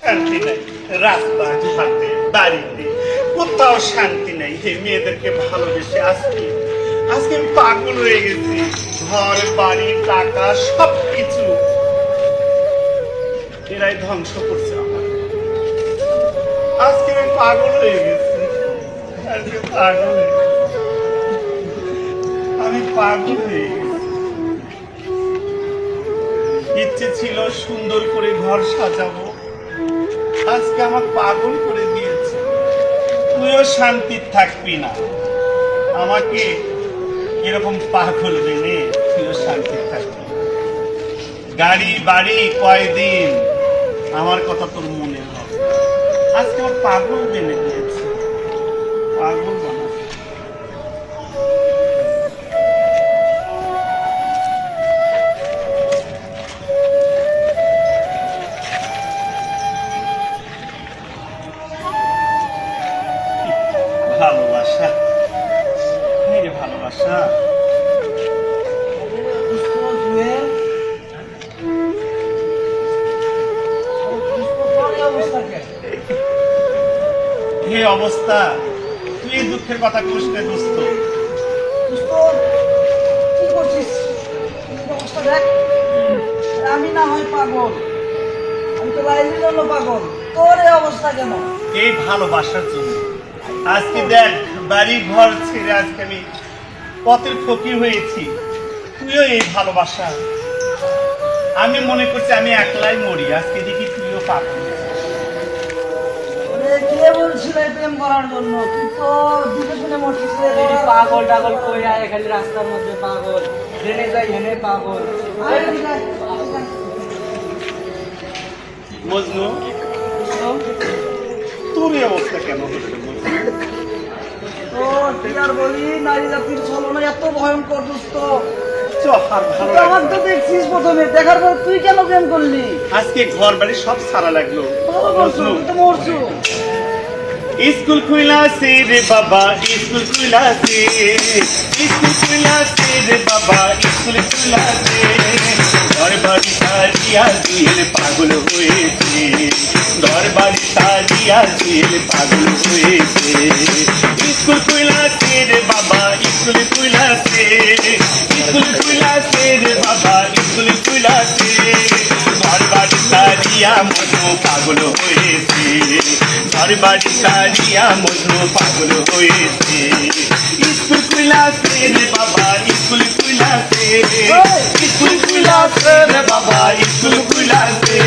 শান্তি নাই, রাস্তাঘাটে বাড়িতে কোথাও শান্তি নাই। এই মেয়েদেরকে ভালোবেসে আজকে আজকে আমি পাগল হয়ে গেছি। ঘর বাড়ি টাকা সবকিছু এরাই ধ্বংস করছে আমার। আজকে আমি পাগল হয়ে গেছি, আজকে পাগল হয়ে গেছি। আমি পাগল হয়ে গেছি। ইচ্ছে ছিল সুন্দর করে ঘর সাজাবো, আজকে আমার পাগল করে দিয়েছে। তুইও শান্তি থাকবি না, আমাকে এরকম পাগল বেনে তুইও শান্তি থাকবি। গাড়ি বাড়ি কয়দিন আমার কথা তোর মনে হবে। আজকে আমার পাগল বেনে দিয়েছে, পাগল বানাচ্ছে। ভালোবাসা, এই রে ভালোবাসা। হে অবস্থা, তুই এই দুঃখের কথা কইস না দোস্ত। কি করছিস? অবস্থা দেখ। আমি না হয় পাগল, আমি তো লাইনের জন্য পাগল, তোর এই অবস্থা কেন? এই ভালোবাসার জন্য আজকে দেখ বাড়ি ঘর ছেড়ে আজকে আমি পথের ফকির হয়েছি। তুইও এই ভালোবাসা, আমি মনে করছি আমি একলাই মরি, আজকে দেখি তুইও পাগল। কে বলছিল প্রেম করার জন্য? তুই তো দিকে শুনে মরছিস রে। পাগল টাগল কই আয় খালি রাস্তার মধ্যে পাগল, ট্রেনে যাই হেনে পাগল। মজনু, তোর এই অবস্থা কেন হচ্ছে? কি আর বলি, নারী জাতির ছলনা এত ভয়ঙ্কর দুষ্ট। আমার তো দেখছিস প্রথমে, দেখার পর তুই কেন প্রেম করলি? আজকে ঘর বাড়ি সব সারা লাগলো। ভালো করছো, তুই তো মরছু। স্কুল খুইলাছে রে বাবা, স্কুল খুইলাছে, স্কুল খুইলাছে রে বাবা, স্কুল খুইলাছে। ঘর বাড়ি সারিয়া দিল পাগল হয়েছে, ঘর বাড়ি সারিয়া দিল পাগল হয়েছে। স্কুল খুইলাছে রে বাবা, স্কুল খুইলাছে, স্কুল খুইলাছে রে বাবা, স্কুল খুইলাছে। ঘর বাড়ি সারিয়া মজনু পাগল হয়েছে, ঘর বাড়ি সারিয়া মজনু পাগল হয়েছে। স্কুল খুইলাছে রে বাবা, স্কুল খুইলাছে, স্কুল খুইলাছে রে বাবা, স্কুল খুইলাছে।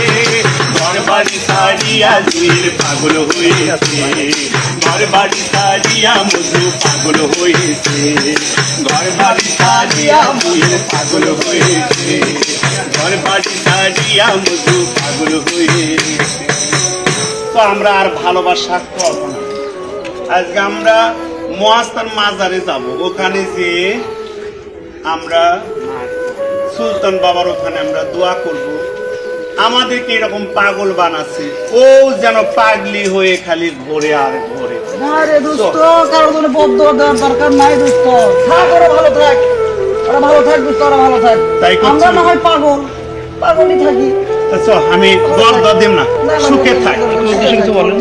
ঘর বাড়ি সারিয়া জুয়েল পাগল হয়েছে, ঘর বাড়ি সারিয়া মজনু পাগল হয়েছে, ঘর বাড়ি সারিয়া জুয়েল পাগল হয়েছে, ঘর বাড়ি সারিয়া মজনু পাগল হয়েছে। তো আমরা আর ভালোবাসা করব না। আজকে আমরা মহাস্থান মাজারে যাব, ওখানে যে আমরা সুলতান বাবার ওখানে আমরা দোয়া করব। আমাদেরকে এরকম পাগল বানাচ্ছে, ও যেন পাগলি হয়ে খালি ঘোরে আর ঘোরে। না রে দোস্ত, কারোর জন্য বদদোয়া দেওয়ার দরকার নাই দোস্ত। থাক, ওরা ভালো থাক, ওরা ভালো থাক দোস্ত, ওরা ভালো থাক। তাই করছি। আমরা না হয় পাগল, পাগলই থাকি। আচ্ছা আমি বল দেব না, সুখে থাক। কিছু বলেন।